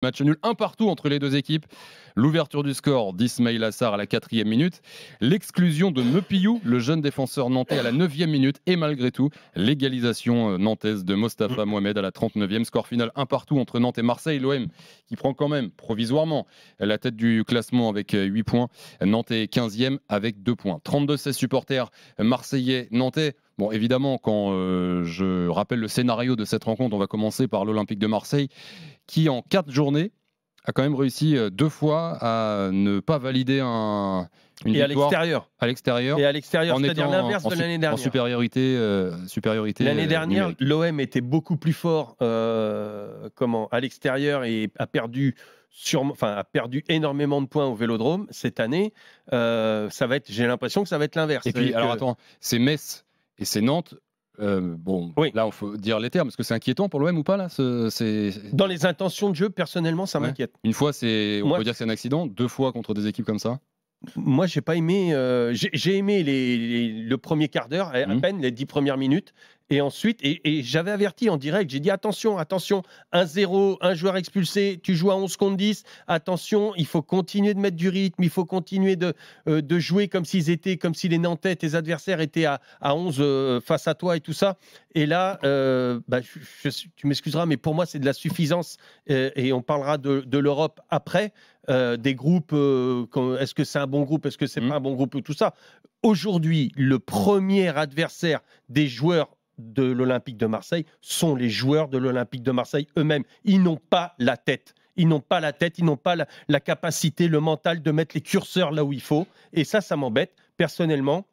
Match nul, un partout entre les deux équipes. L'ouverture du score d'Ismail Assar à la 4e minute. L'exclusion de Mepillou, le jeune défenseur nantais, à la 9e minute. Et malgré tout, l'égalisation nantaise de Mostafa Mohamed à la 39e. Score final, un partout entre Nantes et Marseille. L'OM qui prend quand même provisoirement la tête du classement avec 8 points. Nantes est 15e avec 2 points. 32-16 supporters marseillais, nantais. Bon, évidemment, quand je rappelle le scénario de cette rencontre, on va commencer par l'Olympique de Marseille, qui en 4 journées a quand même réussi 2 fois à ne pas valider une victoire à l'extérieur. Et à l'extérieur, c'est-à-dire l'inverse de l'année dernière. En supériorité l'année dernière, numérique. L'OM était beaucoup plus fort à l'extérieur et a perdu énormément de points au Vélodrome. Cette année, j'ai l'impression que ça va être l'inverse. Et puis, alors attends, c'est Metz et c'est Nantes. Oui. Là, il faut dire les termes. Est-ce que c'est inquiétant pour l'OM ou pas là Dans les intentions de jeu, personnellement, ça m'inquiète. Une fois, on peut dire que c'est un accident. 2 fois contre des équipes comme ça. Moi, j'ai pas aimé. J'ai aimé le premier quart d'heure, à peine les 10 premières minutes. Et ensuite, et j'avais averti en direct, j'ai dit attention, 1-0, un joueur expulsé, tu joues à 11 contre 10, attention, il faut continuer de mettre du rythme, il faut continuer de jouer comme si les Nantais, tes adversaires étaient à 11 face à toi et tout ça. Et là, tu m'excuseras, mais pour moi, c'est de la suffisance, et on parlera de l'Europe après, des groupes, est-ce que c'est un bon groupe, est-ce que c'est pas un bon groupe, ou tout ça. Aujourd'hui, le premier adversaire des joueurs de l'Olympique de Marseille sont les joueurs de l'Olympique de Marseille eux-mêmes. Ils n'ont pas la tête. Ils n'ont pas la capacité, le mental de mettre les curseurs là où il faut. Et ça m'embête. Personnellement,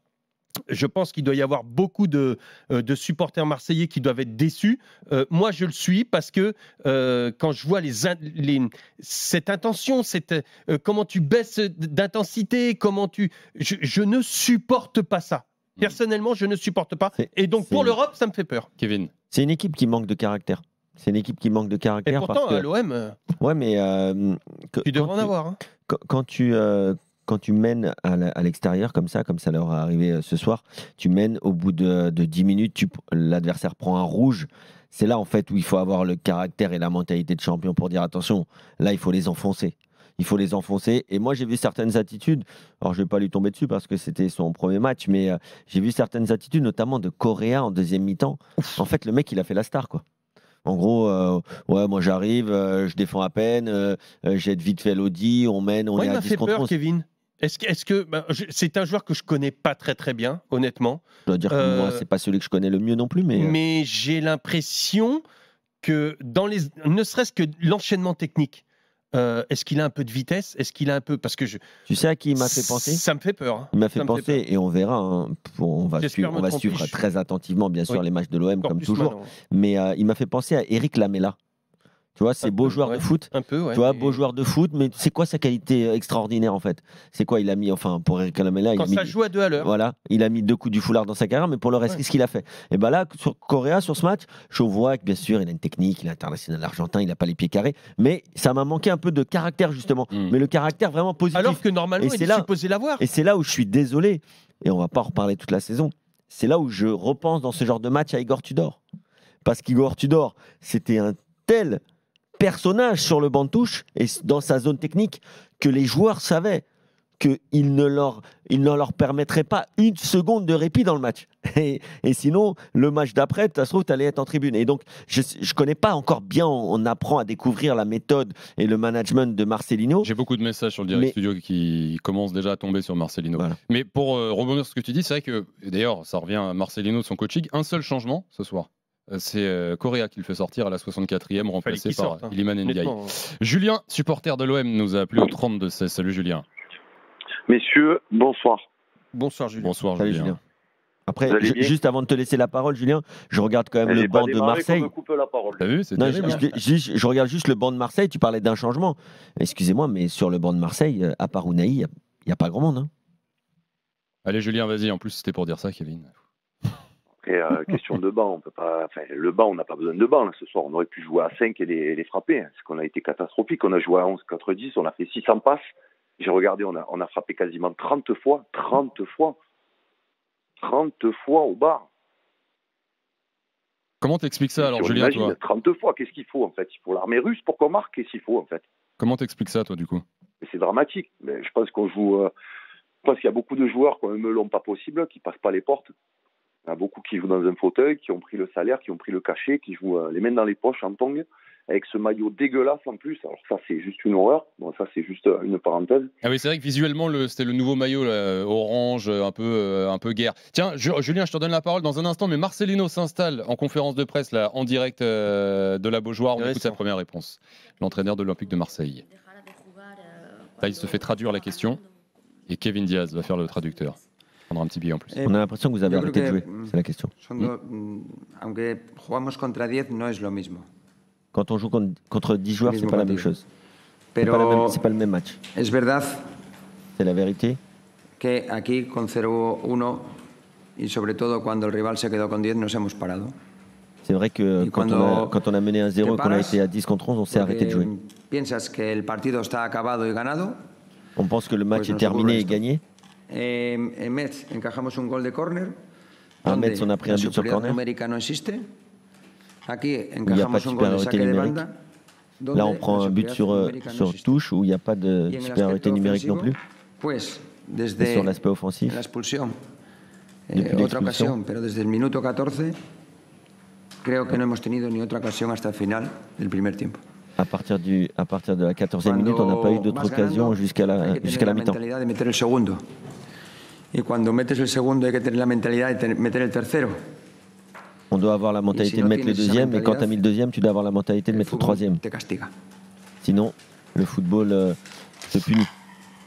je pense qu'il doit y avoir beaucoup de supporters marseillais qui doivent être déçus. Moi, je le suis parce que quand je vois cette intention, comment tu baisses d'intensité, je ne supporte pas ça. Personnellement, je ne supporte pas. Et donc, pour l'Europe, ça me fait peur. Kevin. C'est une équipe qui manque de caractère. Et pourtant, à l'OM, ouais, mais tu devrais en avoir. Hein. Quand tu mènes à l'extérieur, comme ça leur est arrivé ce soir, tu mènes au bout de 10 minutes, l'adversaire prend un rouge. C'est là, en fait, où il faut avoir le caractère et la mentalité de champion pour dire attention, là, il faut les enfoncer. Et moi, j'ai vu certaines attitudes. Alors, je ne vais pas lui tomber dessus parce que c'était son premier match, mais j'ai vu certaines attitudes, notamment de Correa en deuxième mi-temps. En fait, le mec, il a fait la star, quoi. En gros, moi j'arrive, je défends à peine, j'aide vite fait Lodi, on mène, on est à 10 contre 11. Il m'a fait peur, Kevin. Est-ce que c'est un joueur que je connais pas très très bien, honnêtement. Je dois dire que moi, c'est pas celui que je connais le mieux non plus, mais j'ai l'impression que ne serait-ce que l'enchaînement technique. Est-ce qu'il a un peu de vitesse? Est-ce qu'il a un peu... Parce que Tu sais à qui il m'a fait penser? Ça me fait peur. Hein. Il m'a fait penser, et on verra. Hein, on va suivre très attentivement, bien sûr, les matchs de l'OM, comme toujours. Maintenant. Mais il m'a fait penser à Eric Lamela. Tu vois, c'est beau joueur de foot. Un peu, ouais. Tu vois, beau joueur de foot, mais c'est quoi sa qualité extraordinaire, en fait? C'est quoi? Il a mis, pour Eric Lamela... Quand ça joue à 2 à l'heure. Voilà, il a mis 2 coups du foulard dans sa carrière, mais pour le reste, qu'est-ce qu'il a fait? Et bien là, sur Correa, sur ce match, je vois que, bien sûr, il a une technique, il est international argentin, il n'a pas les pieds carrés, mais ça m'a manqué un peu de caractère, justement. Mais le caractère vraiment positif. Alors que normalement, il est supposé l'avoir. Et c'est là où je suis désolé, et on ne va pas en reparler toute la saison, c'est là où je repense dans ce genre de match à Igor Tudor. Parce qu'Igor Tudor, c'était un tel personnage sur le banc de touche et dans sa zone technique que les joueurs savaient qu'il ne leur permettrait pas une seconde de répit dans le match. Et sinon, le match d'après, ça se trouve, tu allais être en tribune. Et donc, je ne connais pas encore bien, on apprend à découvrir la méthode et le management de Marcelino. J'ai beaucoup de messages sur le direct studio qui commencent déjà à tomber sur Marcelino. Voilà. Mais pour rebondir sur ce que tu dis, c'est vrai que, d'ailleurs, ça revient à Marcelino, son coaching, un seul changement ce soir. C'est Correa qui le fait sortir à la 64e, remplacé par Iliman Ndiaye. Julien, supporter de l'OM, nous a appelé au 32-16. Salut Julien. Messieurs, bonsoir. Bonsoir Julien. Bonsoir Salut, Julien. Après, juste avant de te laisser la parole, Julien, je regarde quand même le banc de Marseille. T'as vu, c'est je regarde juste le banc de Marseille, tu parlais d'un changement. Excusez-moi, mais sur le banc de Marseille, à part Unai, il n'y a pas grand monde. Hein. Allez Julien, vas-y, en plus c'était pour dire ça, Kevin. Question de banc, on peut pas. Enfin, le banc, on n'a pas besoin de banc là, ce soir. On aurait pu jouer à 5 et les frapper. Hein, parce qu'on a été catastrophique. On a joué à 11 contre 10, on a fait 600 passes. J'ai regardé, on a frappé quasiment 30 fois. 30 fois au bar. Comment t'expliques ça alors, on Julien, imagine, toi 30 fois, qu'est-ce qu'il faut en fait? Il faut l'armée russe pour qu'on marque, qu'est-ce qu'il faut en fait? Comment t'expliques ça, toi, du coup? Et c'est dramatique. Mais je pense qu'on joue. Je pense qu'il y a beaucoup de joueurs qui ont un melon pas possible, qui passent pas les portes. Il y en a beaucoup qui jouent dans un fauteuil, qui ont pris le salaire, qui ont pris le cachet, qui jouent les mains dans les poches en tongs, avec ce maillot dégueulasse en plus. Alors ça, c'est juste une horreur. Bon, ça, c'est juste une parenthèse. Ah oui, c'est vrai que visuellement, c'était le nouveau maillot là, orange, un peu guerre. Tiens, Julien, je te donne la parole dans un instant, mais Marcelino s'installe en conférence de presse là, en direct de la Beaujoire. On écoute sa première réponse. L'entraîneur de l'Olympique de Marseille. Là, il se fait traduire la question et Kevin Diaz va faire le traducteur. Prendre un petit billet en plus. On a l'impression que vous avez arrêté de jouer, c'est la question. Aunque jugamos contra 10 no es lo mismo. Quand on joue contre 10 joueurs, c'est pas la même chose. C'est pas le même match. Es verdad C'est la vérité. que aquí con 0-1 y sobre todo cuando el rival se quedó con 10 nos hemos parado. C'est vrai que quand on a mené 1-0 et qu'on a été à 10 contre 11, on s'est arrêté de jouer. Piensas que el partido está acabado y ganado. On pense que le match est terminé et gagné. En Metz encajamos un gol de córner. À Metz, on a pris un but sur corner. Numérica no existe. Aquí Il n'y a pas encajamos de un gol de supériorité saque de numérique. banda. Là, on prend un but sur touche où il n'y a pas de supériorité numérique non plus. Pues, Et desde sur l'aspect offensif, la expulsión, Depuis otra l'expulsion. ocasión, pero desde el minuto 14 creo que no hemos tenido ni otra ocasión hasta el final del primer tiempo. à partir de la 14e minute, on n'a pas eu d'autre occasion jusqu'à la mi-temps. mentalidad de meter el segundo. Y cuando metes el segundo hay que tener la mentalidad de meter el tercero. On doit avoir la mentalité de mettre le deuxième, et quand tu as mis le deuxième, tu dois avoir la mentalité de mettre le troisième. Te castiga. Sinon, le football te punit.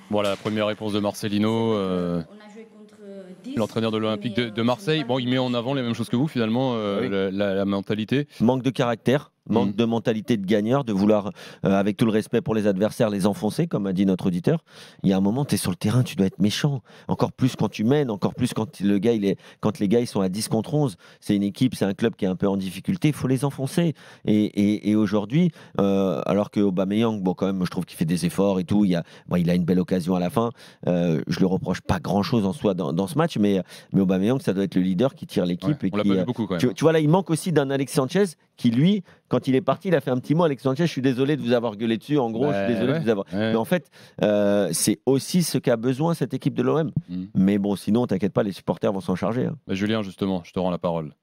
Voilà, première réponse de Marcelino, l'entraîneur de l'Olympique de Marseille. Bon, il met en avant les mêmes choses que vous, finalement, la mentalité. Manque de caractère, manque de mentalité de gagneur, de vouloir, avec tout le respect pour les adversaires, les enfoncer, comme a dit notre auditeur. Il y a un moment, tu es sur le terrain, tu dois être méchant. Encore plus quand tu mènes, encore plus quand les gars ils sont à 10 contre 11. C'est une équipe, c'est un club qui est un peu en difficulté, il faut les enfoncer. Et aujourd'hui, alors que Aubameyang, bon, quand même, je trouve qu'il fait des efforts et tout, il a une belle occasion à la fin. Je le reproche pas grand-chose en soi dans ce match, mais Aubameyang, ça doit être le leader qui tire l'équipe. Ouais, on l'a pas vu beaucoup, quand même. Tu vois, là, il manque aussi d'un Alex Sanchez qui, lui, quand il est parti, il a fait un petit mot. Alex Sanchez, je suis désolé de vous avoir gueulé dessus. En gros, je suis désolé de vous avoir. Ouais. Mais en fait, c'est aussi ce qu'a besoin cette équipe de l'OM. Mais bon, sinon, t'inquiète pas, les supporters vont s'en charger. Hein. Julien, justement, je te rends la parole.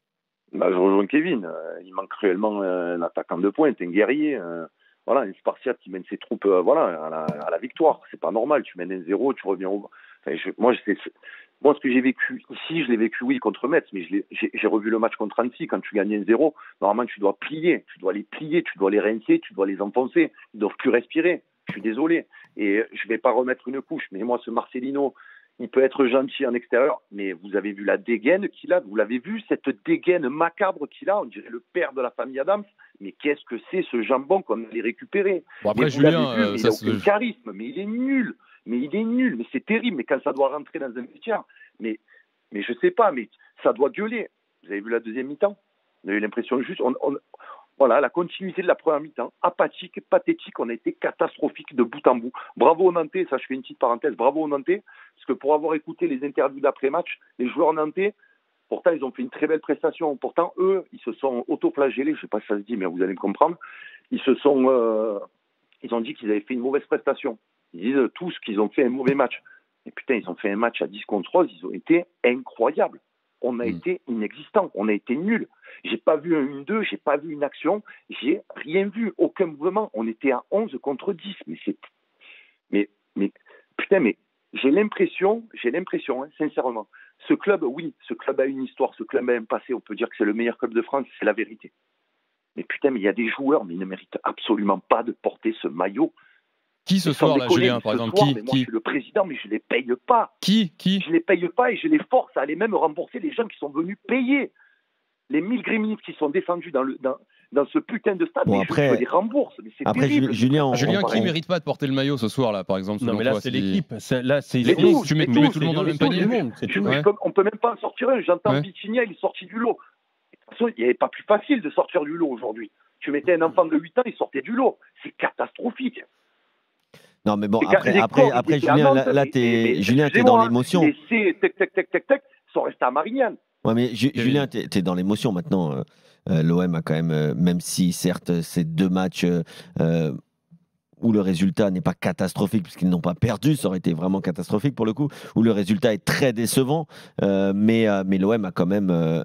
Je rejoins Kevin. Il manque cruellement un attaquant de pointe, un guerrier. Voilà, un Spartiate qui mène ses troupes à la victoire. C'est pas normal. Tu mènes 1-0, tu reviens au. Enfin, moi, ce que j'ai vécu ici, je l'ai vécu, oui, contre Metz, mais j'ai revu le match contre Annecy. Quand tu gagnes 1-0, normalement, tu dois plier. Tu dois les plier, tu dois les rincer, tu dois les enfoncer. Ils ne doivent plus respirer. Je suis désolé. Et je ne vais pas remettre une couche. Mais moi, ce Marcelino, il peut être gentil en extérieur, mais vous avez vu la dégaine qu'il a. Vous l'avez vu, cette dégaine macabre qu'il a. On dirait le père de la famille Adams. Mais qu'est-ce que c'est ce jambon qu'on allait récupérer? Bon, après, Julien, il a aucun charisme, mais il est nul. Mais c'est terrible. Mais quand ça doit rentrer dans un vestiaire, mais je sais pas, mais ça doit gueuler. Vous avez vu la deuxième mi-temps? On a eu l'impression juste, voilà, la continuité de la première mi-temps, apathique, pathétique, on a été catastrophique de bout en bout. Bravo aux Nantais, ça je fais une petite parenthèse, bravo aux Nantais, parce que pour avoir écouté les interviews d'après-match, les joueurs nantais, pourtant ils ont fait une très belle prestation. Pourtant eux, ils se sont autoflagellés, je sais pas si ça se dit, mais vous allez me comprendre. Ils ont dit qu'ils avaient fait une mauvaise prestation. Ils disent tous qu'ils ont fait un mauvais match. Et putain, ils ont fait un match à 10 contre 11, ils ont été incroyables. On a été inexistants, on a été nuls. J'ai pas vu un 1-2, j'ai pas vu une action, j'ai rien vu, aucun mouvement. On était à 11 contre 10. Mais putain, mais j'ai l'impression, hein, sincèrement, ce club a une histoire, ce club a un passé, on peut dire que c'est le meilleur club de France, c'est la vérité. Mais putain, mais il y a des joueurs, mais ils ne méritent absolument pas de porter ce maillot. Qui ce soir, là, Julien, par exemple? Moi, je suis le président, mais je ne les paye pas. Qui Je ne les paye pas et je les force à aller même rembourser les gens qui sont venus payer. Les 1000 gréministres qui sont défendus dans ce putain de stade, bon, mais après, je les rembourse. Mais c'est après, terrible. Julien, qui ne mérite pas de porter le maillot ce soir, là, par exemple? Non, mais là, c'est l'équipe. Là, c'est tu mets tout le monde dans le même panier. On ne peut même pas en sortir un. J'entends Vitinha, il est sorti du lot. De toute façon, il n'y avait pas plus facile de sortir du lot aujourd'hui. Tu mettais un enfant de 8 ans, il sortait du lot. C'est catastrophique. Non, mais bon, après Julien, là, t'es dans l'émotion. Les tac, sont restés à Marignane. Ouais, mais Julien, t'es dans l'émotion maintenant. L'OM a quand même si certes ces 2 matchs où le résultat n'est pas catastrophique puisqu'ils n'ont pas perdu, ça aurait été vraiment catastrophique pour le coup, où le résultat est très décevant, mais l'OM est quand même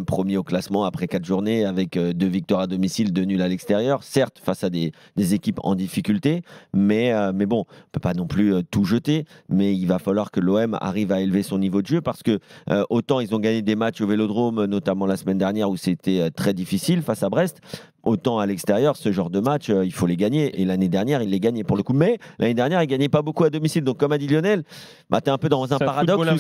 premier au classement après 4 journées avec 2 victoires à domicile, 2 nuls à l'extérieur, certes face à des équipes en difficulté, mais bon, on ne peut pas non plus tout jeter, mais il va falloir que l'OM arrive à élever son niveau de jeu parce que autant ils ont gagné des matchs au Vélodrome, notamment la semaine dernière où c'était très difficile face à Brest, autant à l'extérieur, ce genre de match, il faut les gagner. Et l'année dernière, il les gagnait pour le coup. Mais l'année dernière, il ne gagnait pas beaucoup à domicile. Donc, comme a dit Lionel, tu es un peu dans un paradoxe où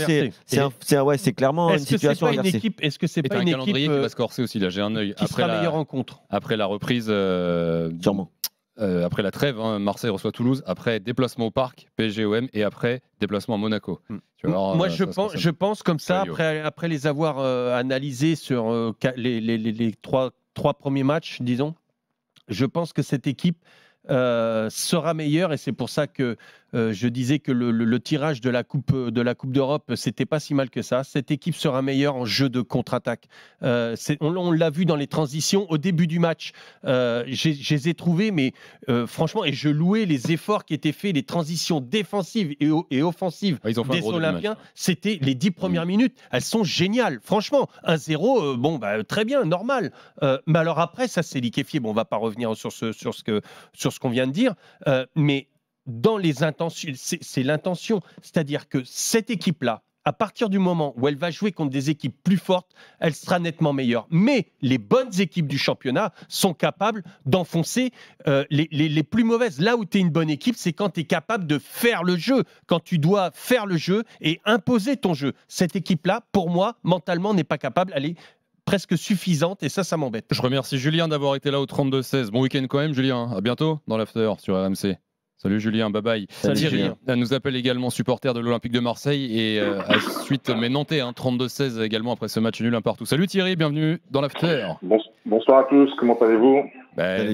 c'est clairement une situation inversée. Est-ce que c'est pas une calendrier équipe qui va se corser aussi? Là, j'ai un œil. Qui sera la meilleure rencontre après la reprise. Sûrement. Après la trêve, Marseille reçoit Toulouse. Après, déplacement au Parc, PSG-OM. Et après, déplacement à Monaco. Moi, je pense comme ça, après les avoir analysés sur les 3 premiers matchs, disons, je pense que cette équipe sera meilleure et c'est pour ça que je disais que le tirage de la Coupe d'Europe, c'était pas si mal que ça. Cette équipe sera meilleure en jeu de contre-attaque. On l'a vu dans les transitions au début du match. Je les ai trouvés, mais franchement, et je louais les efforts qui étaient faits, les transitions défensives et offensives des Olympiens. C'était les 10 premières minutes. Elles sont géniales. Franchement, 1-0, très bien, normal. Mais alors après, ça s'est liquéfié. Bon, on va pas revenir sur ce qu'on vient de dire, mais dans les intentions, c'est l'intention. C'est-à-dire que cette équipe-là, à partir du moment où elle va jouer contre des équipes plus fortes, elle sera nettement meilleure. Mais les bonnes équipes du championnat sont capables d'enfoncer les plus mauvaises. Là où tu es une bonne équipe, c'est quand tu es capable de faire le jeu, quand tu dois faire le jeu et imposer ton jeu. Cette équipe-là, pour moi, mentalement, n'est pas capable. Elle est presque suffisante et ça m'embête. Je remercie Julien d'avoir été là au 32-16. Bon week-end quand même, Julien. À bientôt dans l'after sur RMC. Salut Julien, bye bye. Thierry nous appelle également supporter de l'Olympique de Marseille et à suite, mais Nantais, 32-16 également après ce match nul 1 partout. Salut Thierry, bienvenue dans l'after. Bonsoir à tous, comment allez-vous?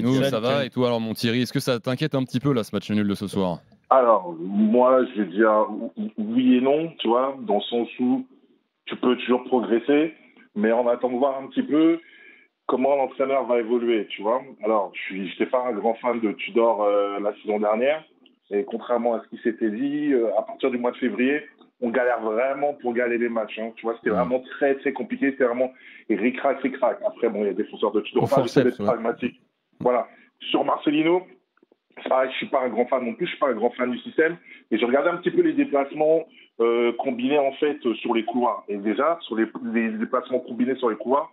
Nous ça va, et toi alors mon Thierry, est-ce que ça t'inquiète un petit peu là ce match nul de ce soir? Alors, moi je vais dire oui et non, tu vois, dans le sens où tu peux toujours progresser, mais on attend de voir un petit peu comment l'entraîneur va évoluer, tu vois. Alors, je n'étais pas un grand fan de Tudor la saison dernière, et contrairement à ce qui s'était dit, à partir du mois de février, on galère vraiment pour gagner les matchs. Hein. Tu vois, c'était vraiment très, très compliqué. C'était vraiment ric-rac. Après, bon, il y a des défenseurs de Tudor. Enfin, j'essaie d'être pragmatique. Voilà. Sur Marcelino, c'est pareil, je ne suis pas un grand fan non plus. Je ne suis pas un grand fan du système. Et je regardais un petit peu les déplacements combinés, en fait, sur les couloirs. Et déjà, sur les déplacements combinés sur les couloirs,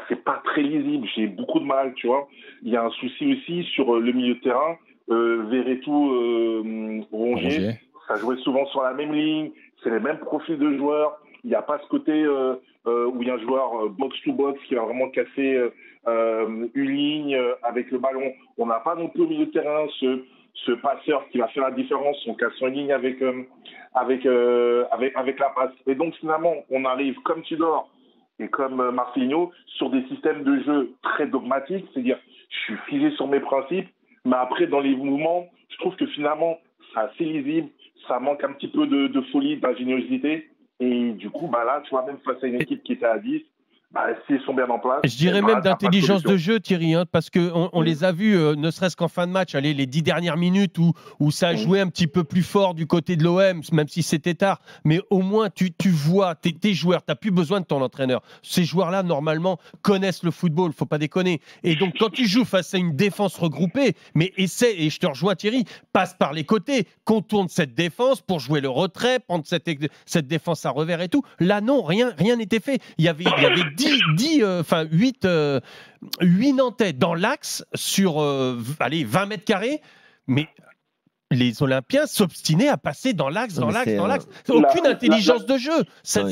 c'est pas très lisible. J'ai beaucoup de mal, tu vois. Il y a un souci aussi sur le milieu de terrain. Verretou, Rongier, ça jouait souvent sur la même ligne. C'est les mêmes profils de joueurs. Il n'y a pas ce côté où il y a un joueur box-to-box qui va vraiment casser une ligne avec le ballon. On n'a pas non plus au milieu de terrain ce passeur qui va faire la différence en cassant une ligne avec la passe. Et donc finalement, on arrive comme Tudor et comme Marcelinho sur des systèmes de jeu très dogmatiques. C'est-à-dire, je suis figé sur mes principes, mais après, dans les mouvements, je trouve que finalement, c'est assez lisible. Ça manque un petit peu de folie, d'ingéniosité. Et du coup, là, tu vois, même face à une équipe qui était à 10, s'ils sont bien en place. Je dirais même d'intelligence de jeu, Thierry, parce qu'on les a vus, ne serait-ce qu'en fin de match, les 10 dernières minutes où ça a joué un petit peu plus fort du côté de l'OM, même si c'était tard. Mais au moins, tu vois tes joueurs, tu n'as plus besoin de ton entraîneur. Ces joueurs-là, normalement, connaissent le football, il ne faut pas déconner. Et donc, quand tu joues face à une défense regroupée, mais essaie, et je te rejoins, Thierry, passe par les côtés, contourne cette défense pour jouer le retrait, prendre cette défense à revers et tout. Là, non, rien n'était fait. Il y avait 8 Nantais dans l'axe sur 20 mètres carrés, mais les Olympiens s'obstinaient à passer dans l'axe. Aucune intelligence de jeu. Ça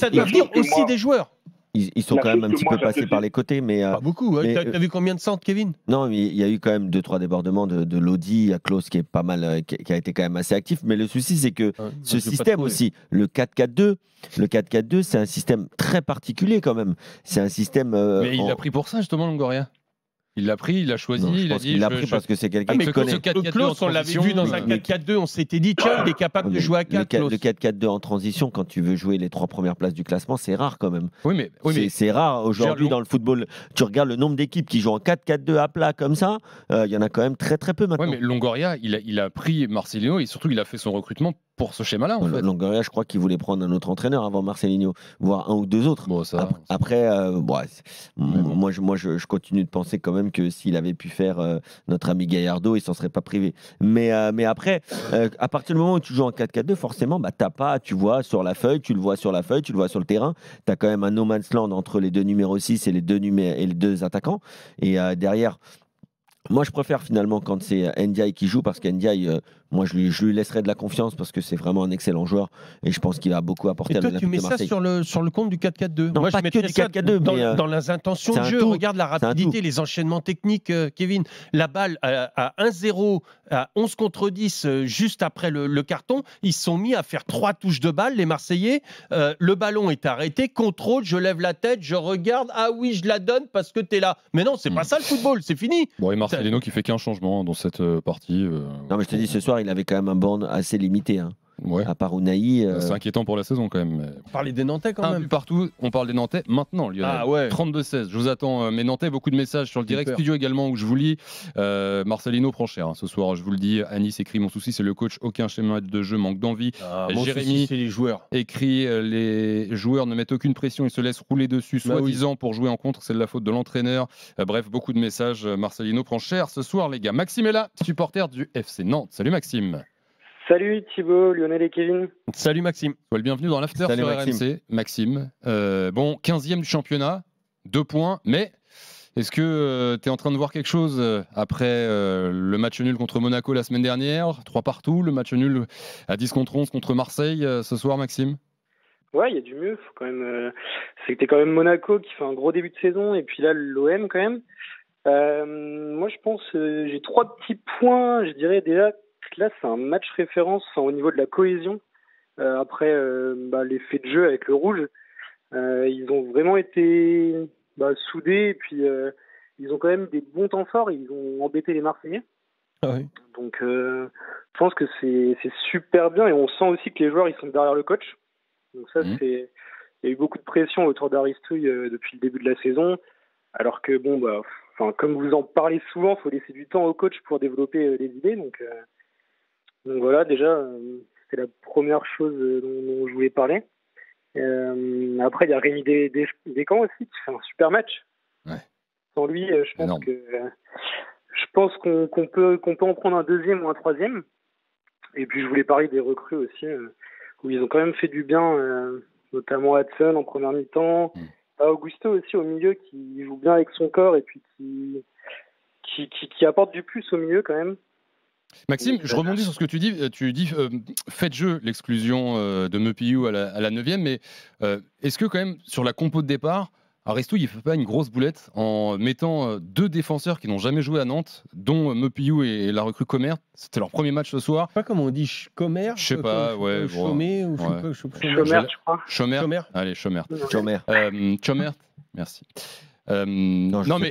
doit venir aussi des joueurs. Ils sont quand même un petit peu passés par les côtés, mais pas beaucoup. T'as vu combien de centres, Kevin? Non, mais il y a eu quand même 2-3 débordements de Lodi à Klose qui est pas mal, qui a été quand même assez actif. Mais le souci, c'est que ce système aussi, le 4-4-2, c'est un système très particulier quand même. C'est un système. Mais il a pris pour ça justement, Longoria. Il l'a pris, il l'a choisi, Non, je il a pense dit. qu'il l'a pris parce que c'est quelqu'un qui connaît. Klaus, on l'avait vu dans un 4-4-2, on s'était dit, tiens, il est capable de jouer à 4. Le 4-4-2 en transition, quand tu veux jouer les 3 premières places du classement, c'est rare quand même. Oui, mais C'est rare aujourd'hui dans le football. Tu regardes le nombre d'équipes qui jouent en 4-4-2 à plat comme ça, il y en a quand même très très peu maintenant. Ouais, mais Longoria, il a pris Marcelino et surtout il a fait son recrutement pour ce schéma-là en fait. Longoria, je crois qu'il voulait prendre un autre entraîneur avant Marcelinho, voire un ou deux autres. Bon, ça, Après, moi je continue de penser quand même que s'il avait pu faire notre ami Gallardo, il s'en serait pas privé. Mais après, à partir du moment où tu joues en 4-4-2, forcément, t'as pas, tu vois sur la feuille, tu le vois sur la feuille, tu le vois sur le terrain. Tu as quand même un no man's land entre les deux numéros 6 et les deux attaquants. Et derrière. Moi, je préfère finalement quand c'est Ndiaye qui joue parce qu'Ndiaye, moi, je lui laisserai de la confiance parce que c'est vraiment un excellent joueur et je pense qu'il a beaucoup apporté et à toi, l'Olympique de Marseille. tu mets ça sur le compte du 4-4-2. Non, moi, pas je que du 4-4-2, mais dans les intentions de jeu. Regarde la rapidité, les enchaînements techniques, Kevin. La balle à 1-0, à 11 contre 10, juste après le carton, ils se sont mis à faire 3 touches de balle, les Marseillais. Le ballon est arrêté, contrôle, je lève la tête, je regarde, ah oui, je la donne parce que tu es là. Mais non, c'est pas ça le football, c'est fini. Bon, et Marcelino qui fait qu'un changement dans cette partie. Non, mais je te dis, ce soir, il avait quand même un borne assez limité. Ouais. À part Unai. C'est inquiétant pour la saison quand même. On parlait des Nantais quand même. Un but partout, on parle des Nantais maintenant, Lionel. Ah ouais. 32-16. Je vous attends, mes Nantais, beaucoup de messages sur le direct studio également où je vous lis. Marcelino prend cher ce soir, je vous le dis. Anis écrit: mon souci, c'est le coach, aucun schéma de jeu, manque d'envie. Jérémy, c'est les joueurs. Écrit: les joueurs ne mettent aucune pression, ils se laissent rouler dessus, soi-disant pour jouer en contre, c'est de la faute de l'entraîneur. Bref, beaucoup de messages. Marcelino prend cher ce soir, les gars. Maxime est là, supporter du FC Nantes. Salut Maxime. Salut Thibaut, Lionel et Kevin. Salut Maxime. Sois le bienvenu dans l'after sur RMC. Maxime. Bon, 15e du championnat, 2 points, mais est-ce que tu es en train de voir quelque chose après le match nul contre Monaco la semaine dernière, 3 partout, le match nul à 10 contre 11 contre Marseille ce soir, Maxime? Ouais, il y a du mieux. Faut quand même, c'était quand même Monaco qui fait un gros début de saison et puis là l'OM quand même. Moi je pense j'ai 3 petits points, je dirais déjà. Là, c'est un match référence au niveau de la cohésion. Après l'effet de jeu avec le rouge, ils ont vraiment été soudés et puis ils ont quand même des bons temps forts. Ils ont embêté les Marseillais. Ah oui. Donc, je pense que c'est super bien et on sent aussi que les joueurs ils sont derrière le coach. Donc ça, il y a eu beaucoup de pression autour d'Aristouille depuis le début de la saison. Alors que comme vous en parlez souvent, il faut laisser du temps au coach pour développer les idées. Donc voilà, déjà, c'est la première chose dont je voulais parler. Après, il y a Rémi Descamps aussi qui fait un super match. Ouais. Sans lui, je pense qu'on peut en prendre un deuxième ou un troisième. Et puis, je voulais parler des recrues aussi, où ils ont quand même fait du bien, notamment Hudson en première mi-temps. Augusto aussi au milieu qui joue bien avec son corps et puis qui apporte du plus au milieu quand même. Maxime, je rebondis sur ce que tu dis. Tu dis faites jeu l'exclusion de Mepillou à la 9e, mais est-ce que quand même sur la compo de départ, Aristouille il fait pas une grosse boulette en mettant 2 défenseurs qui n'ont jamais joué à Nantes, dont Mepillou et la recrue Comère. C'était leur premier match ce soir. Pas comment on dit, Comère. Je sais pas, ouais. Chômé ou Chomert, je crois. Chomert. Allez, Chomert. Chomert. Merci. Non, mais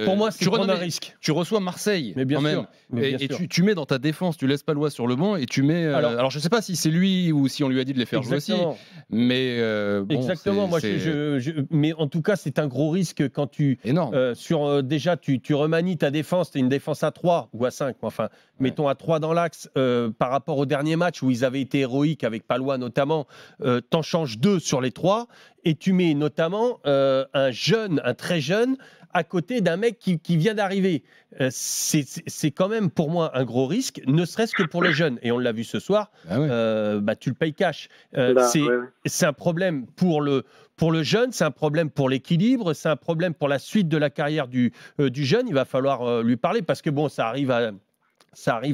pour moi, c'est prendre un risque. Tu reçois Marseille, mais bien quand sûr. même. Mais et tu mets dans ta défense, tu laisses Palois sur le banc et tu mets. Alors, je sais pas si c'est lui ou si on lui a dit de les faire jouer aussi. Mais exactement. Moi, mais en tout cas, c'est un gros risque quand tu. Énorme. Déjà, tu remanies ta défense. Tu es une défense à 3 ou à 5. Enfin, mettons à 3 dans l'axe par rapport au dernier match où ils avaient été héroïques avec Palois notamment. T'en changes 2 sur les 3 et tu mets notamment un très jeune, à côté d'un mec qui vient d'arriver. C'est quand même pour moi un gros risque, ne serait-ce que pour les jeunes. Et on l'a vu ce soir, tu le payes cash. C'est un problème pour le jeune, c'est un problème pour l'équilibre, c'est un problème pour la suite de la carrière du jeune. Il va falloir lui parler parce que ça arrive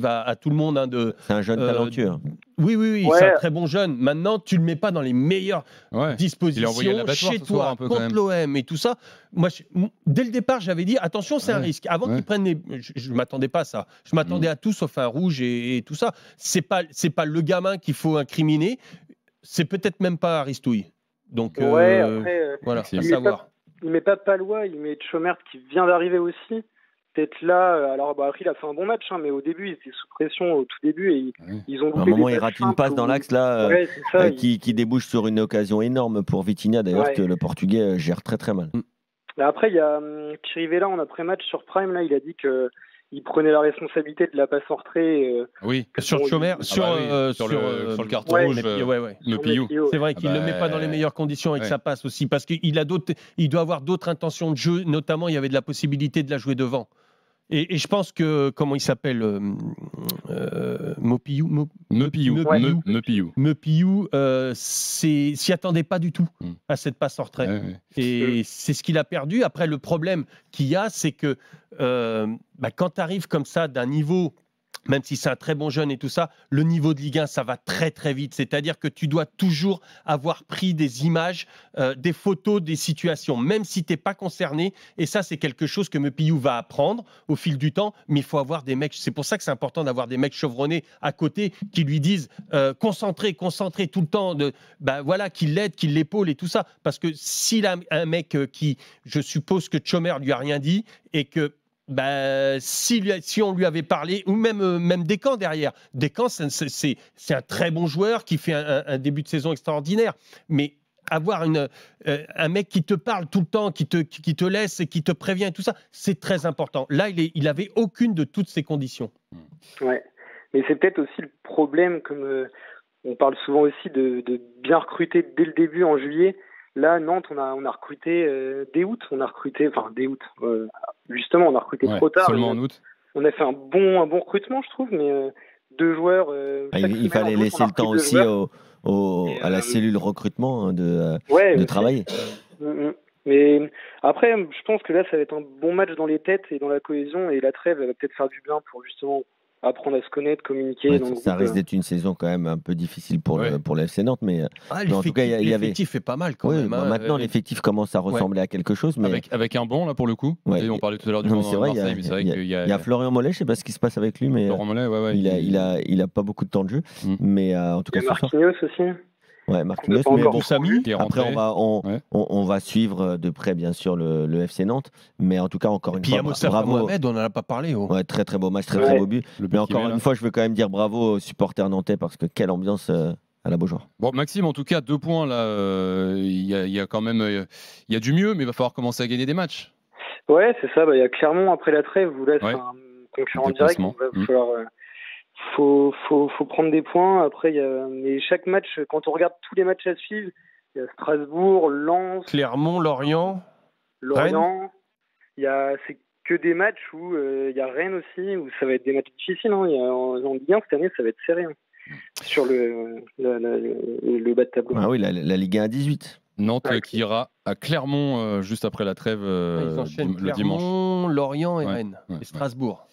à tout le monde. C'est un jeune talentueux. Oui, c'est un très bon jeune. Maintenant, tu le mets pas dans les meilleures dispositions chez toi, contre l'OM et tout ça. Moi, dès le départ, j'avais dit, attention, c'est un risque. Avant qu'ils prennent je ne m'attendais pas à ça. Je m'attendais à tout sauf un rouge et tout ça. C'est pas le gamin qu'il faut incriminer. C'est peut-être même pas Aristouille. Donc, après, voilà, il met pas Palois, il met Chomert qui vient d'arriver aussi. peut-être là. Alors, après, il a fait un bon match, hein, mais au début, il était sous pression au tout début et ils ont À un moment, il rate une passe dans l'axe là, qui débouche sur une occasion énorme pour Vitinha, d'ailleurs, que le Portugais gère très très mal. Après, il y a Chirivella en après-match sur Prime, là, il a dit que il prenait la responsabilité de la passe en retrait. Sur Chomer, sur le carton rouge, Mepiyou. C'est vrai qu'il ne le met pas dans les meilleures conditions avec sa passe aussi, parce qu'il doit avoir d'autres intentions de jeu, notamment il y avait de la possibilité de la jouer devant. Et je pense que, comment il s'appelle, Mepiyou s'y attendait pas du tout à cette passe en retrait. Et c'est ce qu'il a perdu. Après, le problème qu'il y a, c'est que quand tu arrives comme ça d'un niveau, même si c'est un très bon jeune et tout ça, le niveau de Ligue 1, ça va très très vite. C'est-à-dire que tu dois toujours avoir pris des images, des photos, des situations, même si tu n'es pas concerné. Et ça, c'est quelque chose que Mepiyou va apprendre au fil du temps. Mais il faut avoir des mecs, c'est pour ça que c'est important d'avoir des mecs chevronnés à côté qui lui disent concentré tout le temps, qui l'aide, qui l'épaule et tout ça. Parce que s'il a un mec qui, je suppose que Chomer lui a rien dit et que si on lui avait parlé, ou même Descamps derrière. Descamps, c'est un très bon joueur qui fait un début de saison extraordinaire. Mais avoir un mec qui te parle tout le temps, qui te laisse et qui te prévient et tout ça, c'est très important. Là, il avait aucune de toutes ces conditions. Ouais, mais c'est peut-être aussi le problème, comme on parle souvent aussi de bien recruter dès le début en juillet. Là, Nantes, on a recruté dès août. Justement, on a recruté trop tard. Seulement en août. On a fait un bon recrutement, je trouve, mais 2 joueurs. Il fallait laisser le temps aussi à la cellule recrutement de travailler. Mais après, je pense que là, ça va être un bon match dans les têtes et dans la cohésion, et la trêve, elle va peut-être faire du bien pour justement apprendre à se connaître, communiquer. Ça risque d'être une saison quand même un peu difficile pour le FC Nantes, mais en tout cas, l'effectif est pas mal quand même. Maintenant, l'effectif commence à ressembler à quelque chose. Mais... Avec un bon, là, pour le coup. On parlait tout à l'heure du banc de Marseille, mais c'est vrai qu'il y a Florian Mollet, je ne sais pas ce qui se passe avec lui, mais Florian Mollet, il a pas beaucoup de temps de jeu. Mais en tout cas, il y a Marquinhos aussi. Ouais, Marquinhos, mais bon, après on va suivre de près bien sûr le FC Nantes, mais en tout cas encore une fois bravo Mohamed, on n'en a pas parlé. Ouais, très très beau match, très beau but. Mais encore une fois, je veux quand même dire bravo aux supporters nantais parce que quelle ambiance à la Beaujoire. Bon, Maxime, en tout cas 2 points là, il y a quand même il y a du mieux, mais il va falloir commencer à gagner des matchs. Ouais, c'est ça. Il y a Clermont après la trêve où là c'est un concurrent direct. Il va falloir faut prendre des points. Après, mais chaque match, quand on regarde tous les matchs à suivre, il y a Strasbourg, Lens, Clermont, Lorient. Rennes. C'est que des matchs où il y a Rennes aussi, où ça va être des matchs difficiles. Hein. En Ligue 1 cette année, ça va être serré sur le bas de tableau. Ah oui, la Ligue 1 à 18. Nantes qui ira à Clermont juste après la trêve le dimanche. Lorient et Rennes et Strasbourg.